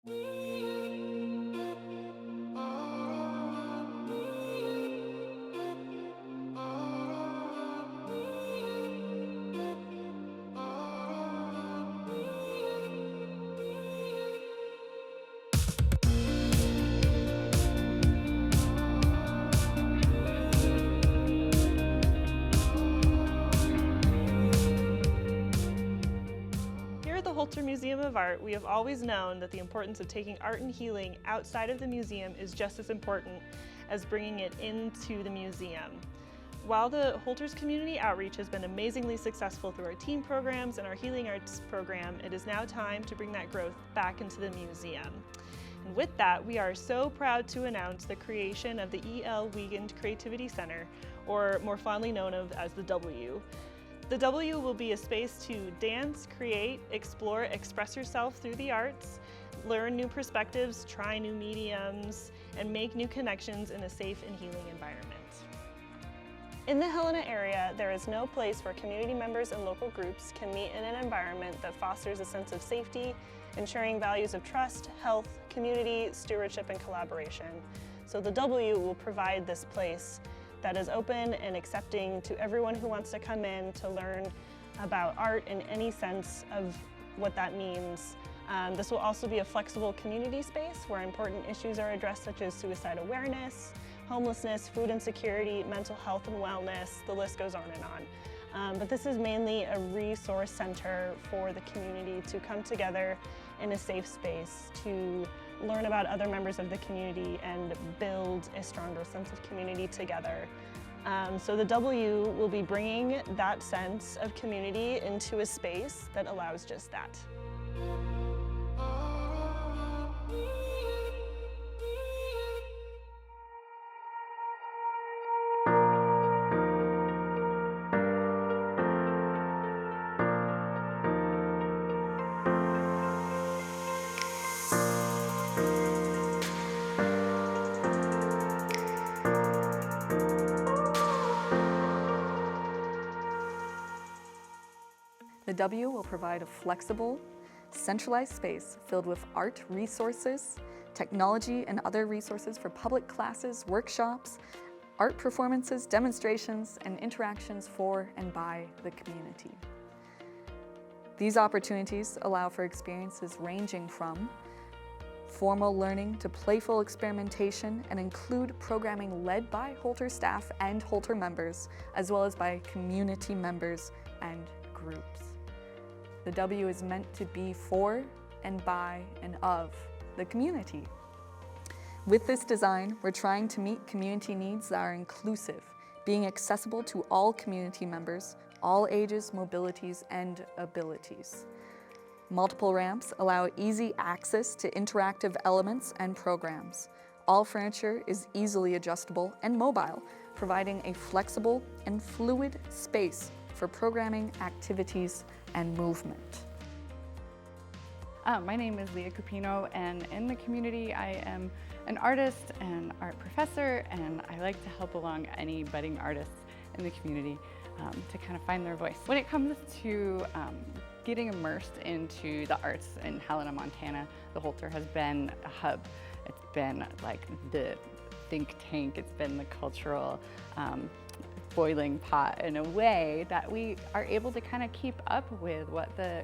Here at the Holter Museum of Art, we have always known that the importance of taking art and healing outside of the museum is just as important as bringing it into the museum. While the Holter's community outreach has been amazingly successful through our teen programs and our healing arts program, it is now time to bring that growth back into the museum. And with that, we are so proud to announce the creation of the E.L. Wiegand Creativity Center, or more fondly known as the W. The W will be a space to dance, create, explore, express yourself through the arts, learn new perspectives, try new mediums, and make new connections in a safe and healing environment. In the Helena area, there is no place where community members and local groups can meet in an environment that fosters a sense of safety, ensuring values of trust, health, community, stewardship, and collaboration. So the W will provide this place that is open and accepting to everyone who wants to come in to learn about art in any sense of what that means. This will also be a flexible community space where important issues are addressed, such as suicide awareness, homelessness, food insecurity, mental health and wellness, the list goes on and on. But this is mainly a resource center for the community to come together in a safe space to learn about other members of the community and build a stronger sense of community together. So the W will be bringing that sense of community into a space that allows just that. The W will provide a flexible, centralized space filled with art resources, technology, and other resources for public classes, workshops, art performances, demonstrations, and interactions for and by the community. These opportunities allow for experiences ranging from formal learning to playful experimentation and include programming led by Holter staff and Holter members, as well as by community members and groups. The W is meant to be for and by and of the community. With this design, we're trying to meet community needs that are inclusive, being accessible to all community members, all ages, mobilities, and abilities. Multiple ramps allow easy access to interactive elements and programs. All furniture is easily adjustable and mobile, providing a flexible and fluid space for programming, activities, and movement. My name is Leah Cupino, and in the community I am an artist and art professor, and I like to help along any budding artists in the community to kind of find their voice. When it comes to getting immersed into the arts in Helena, Montana, the Holter has been a hub. It's been like the think tank, it's been the cultural boiling pot in a way that we are able to kind of keep up with what the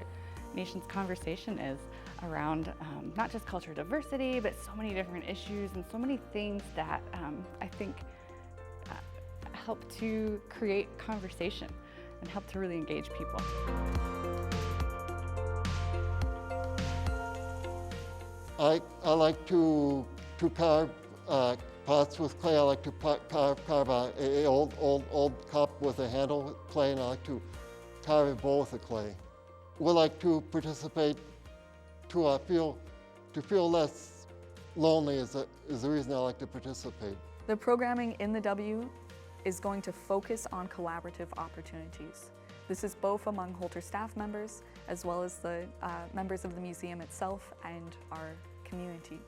nation's conversation is around not just cultural diversity, but so many different issues and so many things that I think help to create conversation and help to really engage people. I like to carve pots with clay. I like to carve a old cup with a handle with clay, and I like to carve a bowl with the clay. We like to participate to feel less lonely is the reason I like to participate. The programming in the W is going to focus on collaborative opportunities. This is both among Holter staff members as well as the members of the museum itself and our community,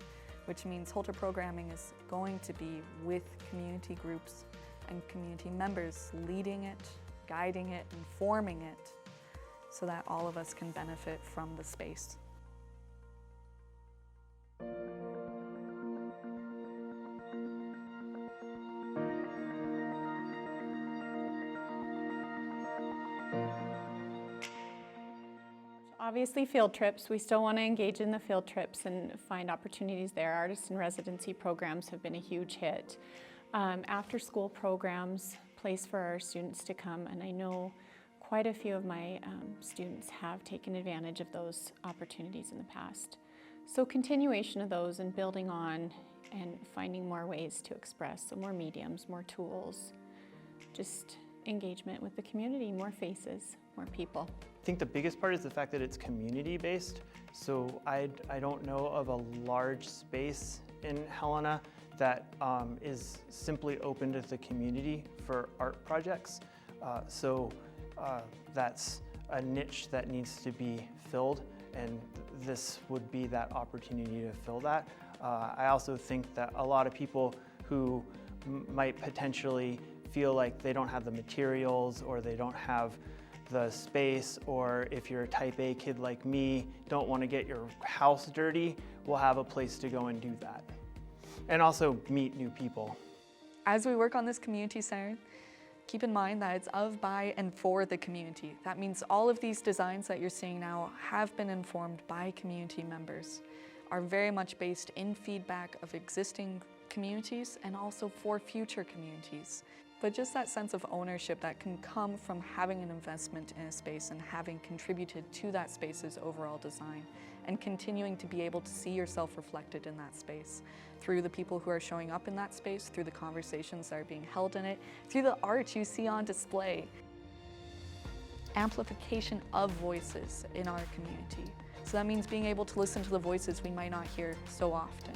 which means Holter programming is going to be with community groups and community members leading it, guiding it, informing it, so that all of us can benefit from the space. Obviously field trips, we still want to engage in the field trips and find opportunities there. Artist in residency programs have been a huge hit. After school programs, place for our students to come, and I know quite a few of my students have taken advantage of those opportunities in the past. So continuation of those and building on and finding more ways to express, so more mediums, more tools, just engagement with the community, more faces, more people. I think the biggest part is the fact that it's community-based. So I don't know of a large space in Helena that is simply open to the community for art projects. That's a niche that needs to be filled, and this would be that opportunity to fill that. I also think that a lot of people who might potentially feel like they don't have the materials or they don't have the space, or if you're a type A kid like me, don't want to get your house dirty, will have a place to go and do that. And also meet new people. As we work on this community center, keep in mind that it's of, by, and for the community. That means all of these designs that you're seeing now have been informed by community members, are very much based in feedback of existing communities and also for future communities. But just that sense of ownership that can come from having an investment in a space and having contributed to that space's overall design, and continuing to be able to see yourself reflected in that space through the people who are showing up in that space, through the conversations that are being held in it, through the art you see on display. Amplification of voices in our community. So that means being able to listen to the voices we might not hear so often,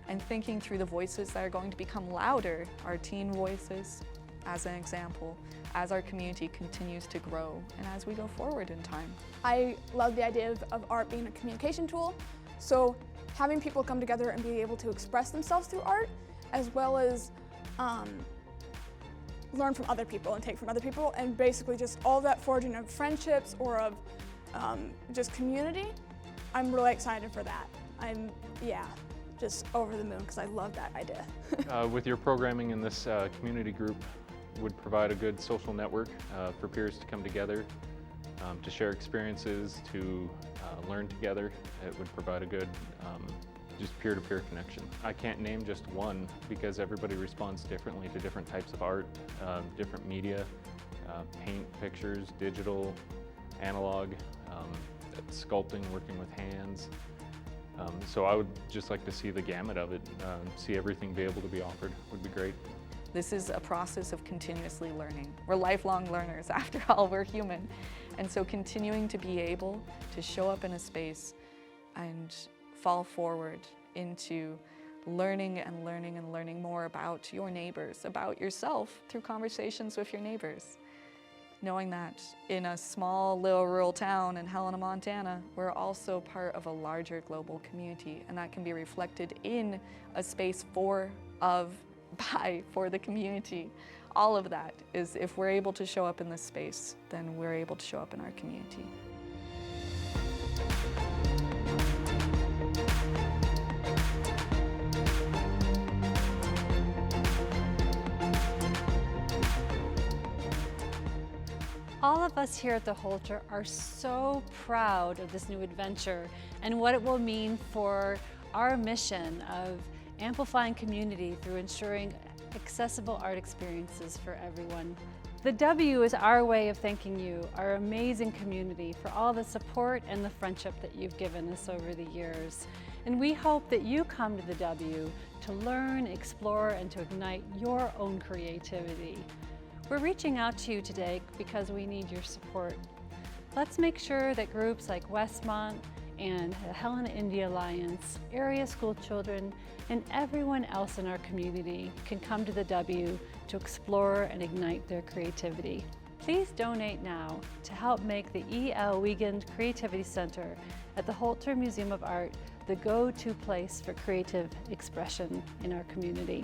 and thinking through the voices that are going to become louder, our teen voices, as an example, as our community continues to grow and as we go forward in time. I love the idea of art being a communication tool, so having people come together and be able to express themselves through art, as well as learn from other people and take from other people, and basically just all that forging of friendships or of just community. I'm really excited for that. I'm just over the moon because I love that idea. With your programming in this community group would provide a good social network for peers to come together, to share experiences, to learn together. It would provide a good just peer-to-peer connection. I can't name just one because everybody responds differently to different types of art, different media, paint, pictures, digital, analog, sculpting, working with hands. So I would just like to see the gamut of it, see everything be able to be offered would be great. This is a process of continuously learning. We're lifelong learners, after all, we're human. And so continuing to be able to show up in a space and fall forward into learning and learning and learning more about your neighbors, about yourself through conversations with your neighbors. Knowing that in a small little rural town in Helena, Montana, we're also part of a larger global community, and that can be reflected in a space for, of, by, for the community. All of that is, if we're able to show up in this space, then we're able to show up in our community. All of us here at the Holter are so proud of this new adventure and what it will mean for our mission of amplifying community through ensuring accessible art experiences for everyone. The W is our way of thanking you, our amazing community, for all the support and the friendship that you've given us over the years. And we hope that you come to the W to learn, explore, and to ignite your own creativity. We're reaching out to you today because we need your support. Let's make sure that groups like Westmont and the Helena India Alliance, area school children, and everyone else in our community can come to the W to explore and ignite their creativity. Please donate now to help make the E.L. Wiegand Creativity Center at the Holter Museum of Art the go-to place for creative expression in our community.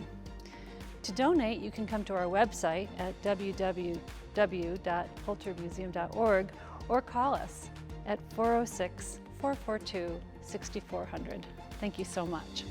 To donate, you can come to our website at www.holtermuseum.org or call us at 406-442-6400. Thank you so much.